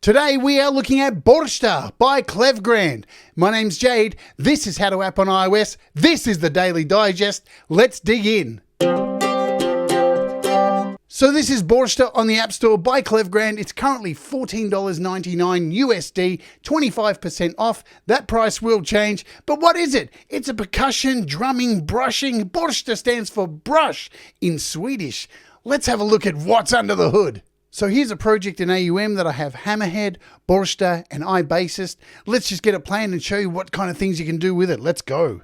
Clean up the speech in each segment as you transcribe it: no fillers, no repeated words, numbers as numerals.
Today we are looking at Borsta by Klevgrand. My name's Jade. This is How to App on iOS. This is the Daily Digest. Let's dig in. So this is Borsta on the App Store by Klevgrand. It's currently $14.99 USD, 25% off. That price will change. But what is it? It's a percussion, drumming, brushing. Borsta stands for brush in Swedish. Let's have a look at what's under the hood. So here's a project in AUM that I have Hammerhead, Borsta, and iBassist. Let's just get it playing and show you what kind of things you can do with it. Let's go.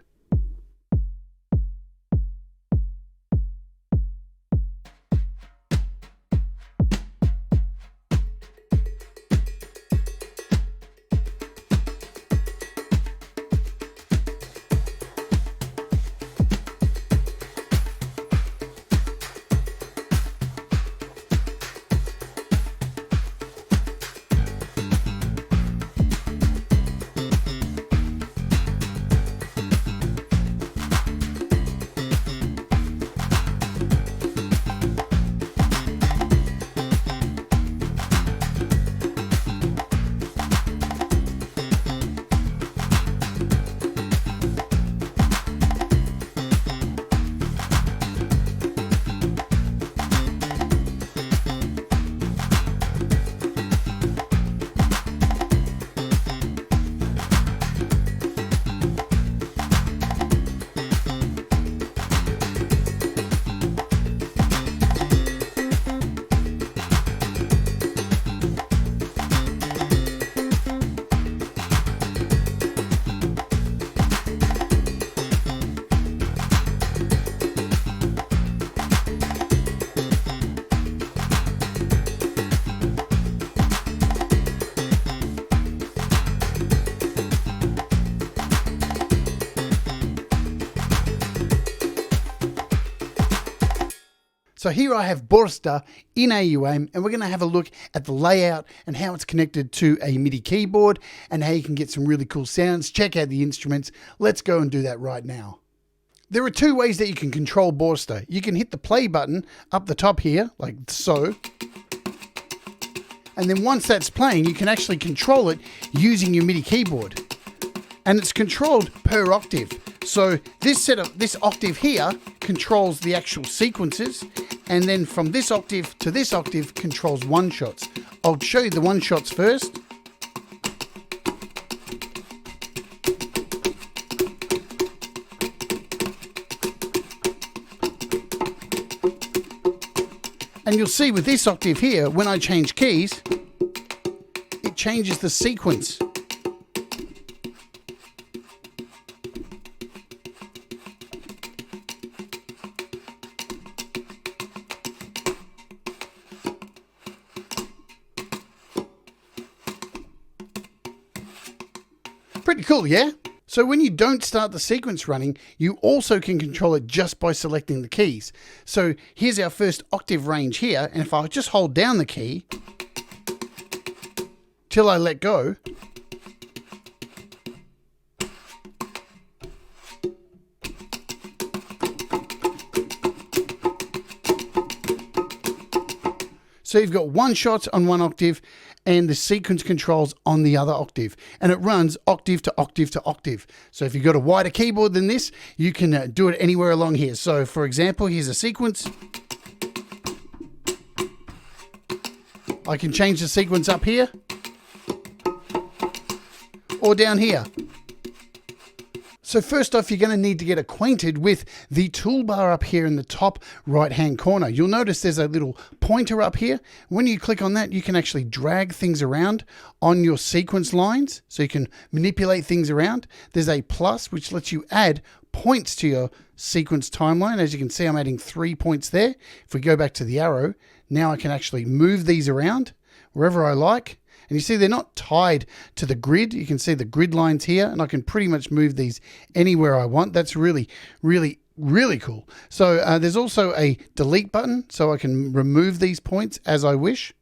So here I have Borsta in AUM, and we're going to have a look at the layout and how it's connected to a MIDI keyboard and how you can get some really cool sounds. Check out the instruments. Let's go and do that right now. There are two ways that you can control Borsta. You can hit the play button up the top here, like so. And then once that's playing, you can actually control it using your MIDI keyboard. And it's controlled per octave. So this octave here controls the actual sequences, and then from this octave to this octave controls one shots. I'll show you the one shots first. And you'll see with this octave here, when I change keys, it changes the sequence. Pretty cool, yeah? So when you don't start the sequence running, you also can control it just by selecting the keys. So here's our first octave range here, and if I just hold down the key till I let go, so you've got one shot on one octave and the sequence controls on the other octave. And it runs octave to octave to octave. So if you've got a wider keyboard than this, you can do it anywhere along here. So for example, here's a sequence. I can change the sequence up here or down here. So first off, you're going to need to get acquainted with the toolbar up here in the top right-hand corner. You'll notice there's a little pointer up here. When you click on that, you can actually drag things around on your sequence lines, so you can manipulate things around. There's a plus, which lets you add points to your sequence timeline. As you can see, I'm adding 3 points there. If we go back to the arrow, now I can actually move these around wherever I like. And you see they're not tied to the grid. You can see the grid lines here, and I can pretty much move these anywhere I want. That's really, really, really cool. So there's also a delete button, so I can remove these points as I wish.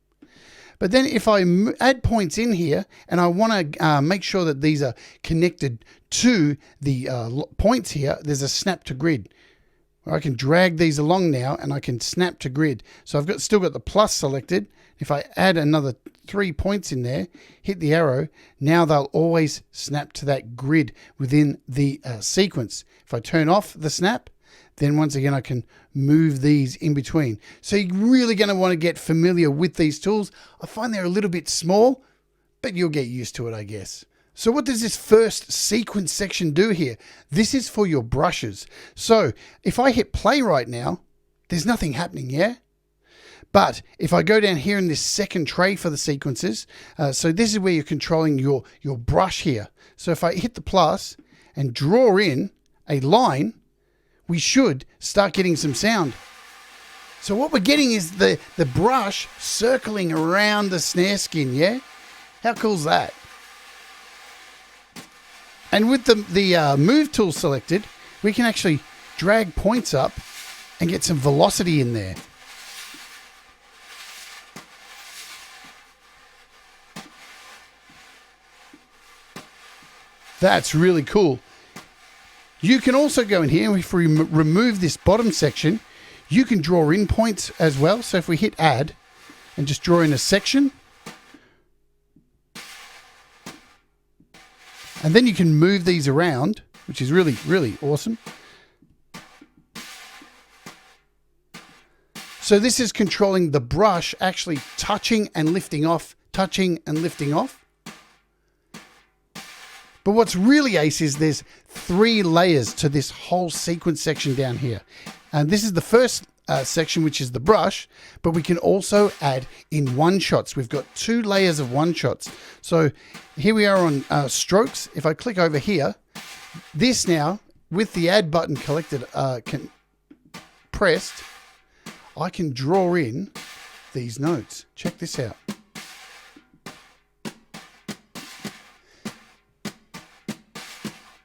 But then if I add points in here and I want to make sure that these are connected to the points here, there's a snap to grid. I can drag these along now and I can snap to grid. So I've still got the plus selected. If I add another 3 points in there, hit the arrow, now they'll always snap to that grid within the sequence. If I turn off the snap, then once again I can move these in between. So you're really going to want to get familiar with these tools. I find they're a little bit small, but you'll get used to it, I guess. So what does this first sequence section do here? This is for your brushes. So if I hit play right now, there's nothing happening, yeah? But if I go down here in this second tray for the sequences, so this is where you're controlling your brush here. So if I hit the plus and draw in a line, we should start getting some sound. So what we're getting is the brush circling around the snare skin, yeah? How cool is that? And with the move tool selected, we can actually drag points up and get some velocity in there. That's really cool. You can also go in here, if we remove this bottom section, you can draw in points as well. So if we hit add and just draw in a section, and then you can move these around, which is really, really awesome. So this is controlling the brush actually touching and lifting off, touching and lifting off. But what's really ace is there's 3 layers to this whole sequence section down here. And this is the first section, which is the brush, but we can also add in one-shots. We've got 2 layers of one-shots. So here we are on strokes. If I click over here, this now, with the add button pressed, I can draw in these notes. Check this out.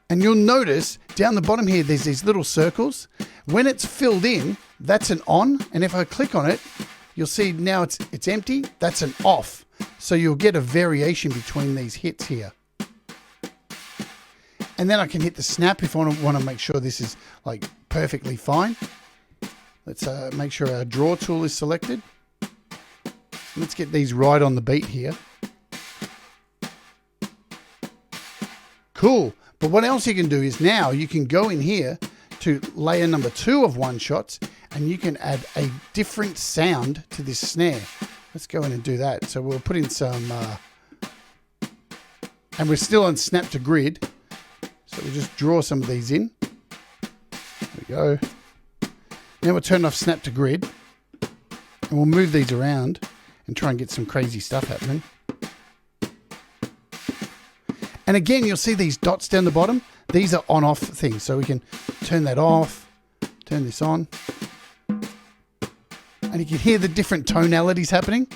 And you'll notice down the bottom here, there's these little circles. When it's filled in, that's an on. And if I click on it, you'll see now it's empty. That's an off. So you'll get a variation between these hits here. And then I can hit the snap if I want to make sure this is like perfectly fine. Let's make sure our draw tool is selected. Let's get these right on the beat here. Cool. But what else you can do is now you can go in here to layer number 2 of one-shots and you can add a different sound to this snare. Let's go in and do that. So we'll put in some, and we're still on snap to grid. So we'll just draw some of these in. There we go. Now we'll turn off snap to grid and we'll move these around and try and get some crazy stuff happening. And again, you'll see these dots down the bottom. These are on-off things. So we can turn that off, turn this on. And you can hear the different tonalities happening.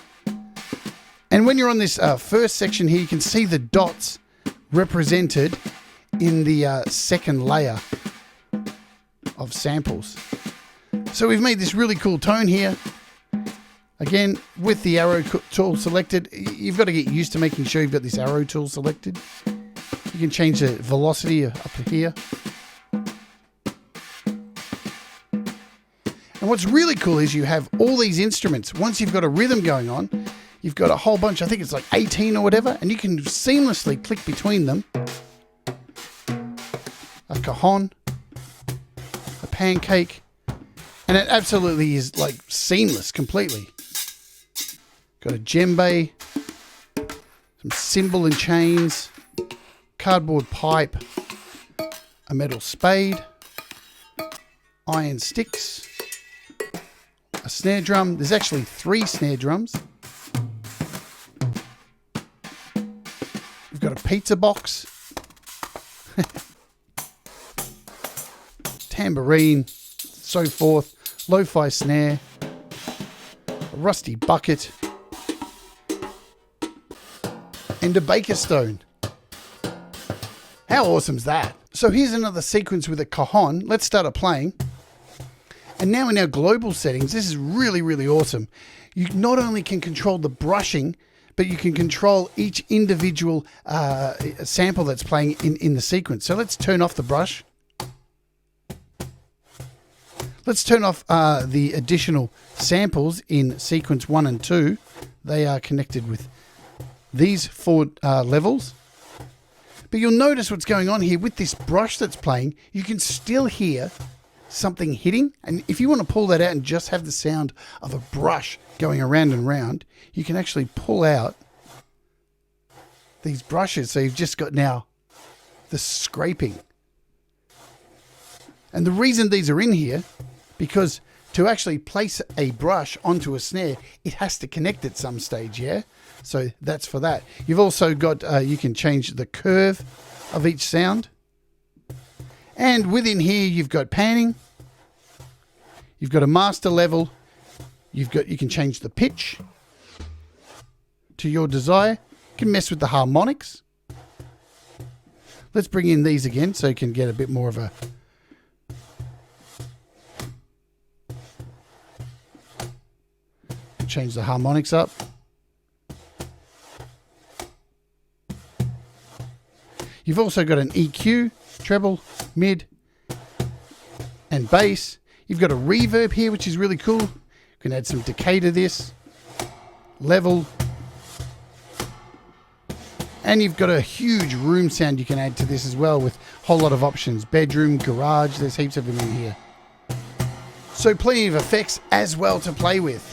And when you're on this first section here, you can see the dots represented in the second layer of samples. So we've made this really cool tone here. Again, with the arrow tool selected, you've got to get used to making sure you've got this arrow tool selected. You can change the velocity up here. And what's really cool is you have all these instruments. Once you've got a rhythm going on, you've got a whole bunch, I think it's like 18 or whatever, and you can seamlessly click between them. A cajon, a pancake, and it absolutely is like seamless completely. Got a djembe, some cymbal and chains, cardboard pipe, a metal spade, iron sticks, a snare drum. There's actually 3 snare drums. We've got a pizza box, tambourine, so forth, lo-fi snare, a rusty bucket, and a baker stone. How awesome is that? So here's another sequence with a cajon. Let's start it playing. And now in our global settings, this is really, really awesome. You not only can control the brushing, but you can control each individual sample that's playing in the sequence. So let's turn off the brush. Let's turn off the additional samples in sequence 1 and 2. They are connected with these 4 levels. But you'll notice what's going on here with this brush that's playing. You can still hear something hitting. And if you want to pull that out and just have the sound of a brush going around and around, you can actually pull out these brushes. So you've just got now the scraping. And the reason these are in here, because to actually place a brush onto a snare, it has to connect at some stage, yeah? So that's for that. You've also got, you can change the curve of each sound. And within here, you've got panning. You've got a master level. You can change the pitch to your desire. You can mess with the harmonics. Let's bring in these again so you can get a bit more of a... Change the harmonics up. You've also got an EQ, treble, mid, and bass. You've got a reverb here, which is really cool. You can add some decay to this. Level. And you've got a huge room sound you can add to this as well with a whole lot of options. Bedroom, garage, there's heaps of them in here. So plenty of effects as well to play with.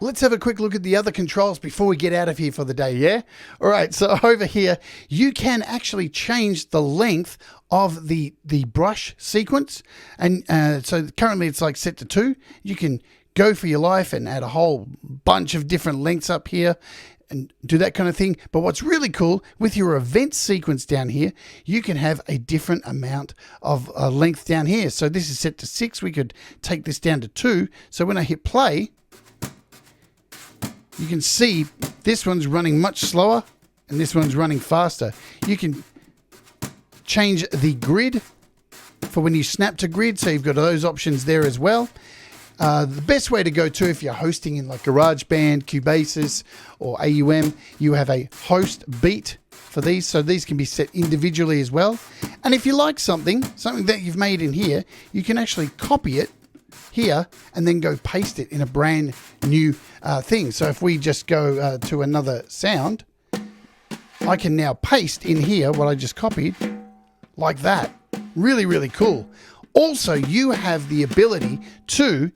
Let's have a quick look at the other controls before we get out of here for the day, yeah? All right, so over here, you can actually change the length of the brush sequence. And so currently it's like set to 2. You can go for your life and add a whole bunch of different lengths up here and do that kind of thing. But what's really cool, with your event sequence down here, you can have a different amount of length down here. So this is set to 6. We could take this down to 2. So when I hit play, you can see this one's running much slower and this one's running faster. You can change the grid for when you snap to grid, so you've got those options there as well. The best way to go to if you're hosting in like GarageBand, Cubasis, or AUM, you have a host beat for these, so these can be set individually as well. And if you like something that you've made in here, you can actually copy it here and then go paste it in a brand new thing. So if we just go to another sound, I can now paste in here what I just copied like that. Really, really cool. Also, you have the ability to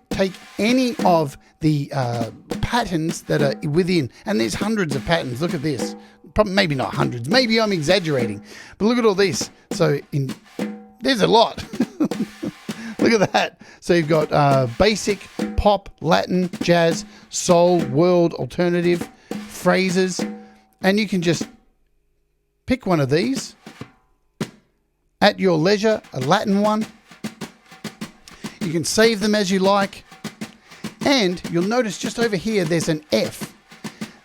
take any of the patterns that are within, and there's hundreds of patterns. Look at this. Probably, maybe not hundreds, maybe I'm exaggerating, but look at all this. So there's a lot. Look at that. So you've got basic, pop, Latin, jazz, soul, world, alternative, phrases, and you can just pick one of these at your leisure, a Latin one. You can save them as you like. And you'll notice just over here, there's an F.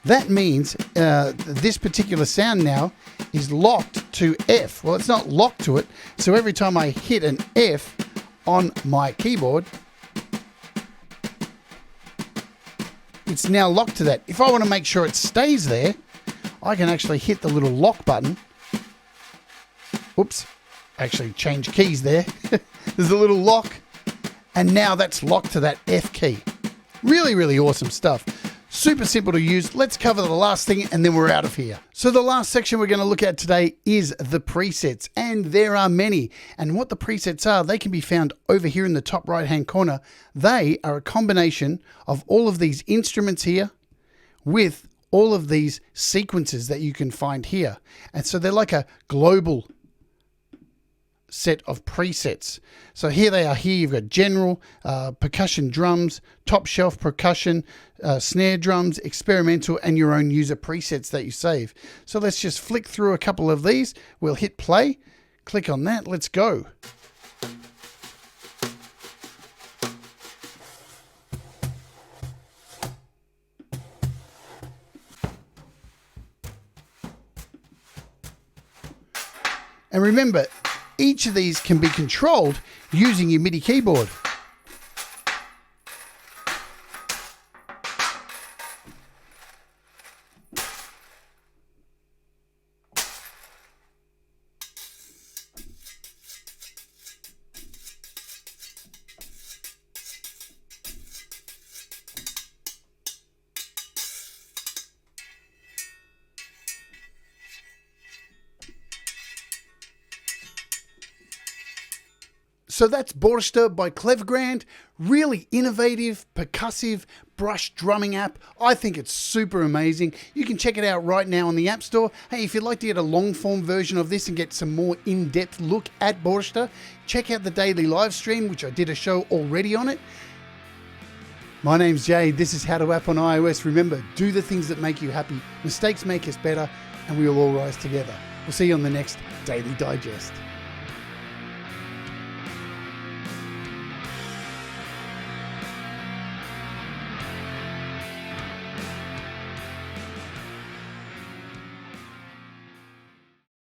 That means this particular sound now is locked to F. Well, it's not locked to it. So every time I hit an F on my keyboard, it's now locked to that. If I want to make sure it stays there, I can actually hit the little lock button. Oops, actually change keys there. There's a little lock, and now that's locked to that F key. Really, really awesome stuff. Super simple to use. Let's cover the last thing and then we're out of here. So the last section we're going to look at today is the presets, and there are many. And what the presets are, they can be found over here in the top right hand corner. They are a combination of all of these instruments here with all of these sequences that you can find here. And so they're like a global set of presets. So here they are. Here you've got general, percussion drums, top shelf percussion, snare drums, experimental, and your own user presets that you save. So let's just flick through a couple of these. We'll hit play, click on that, let's go. And remember, each of these can be controlled using your MIDI keyboard. So that's Borsta by Klevgrand. Really innovative, percussive brush drumming app. I think it's super amazing. You can check it out right now on the App Store. Hey, if you'd like to get a long form version of this and get some more in-depth look at Borsta, check out the daily live stream, which I did a show already on it. My name's Jade. This is How to App on iOS. Remember, do the things that make you happy. Mistakes make us better, and we will all rise together. We'll see you on the next Daily Digest.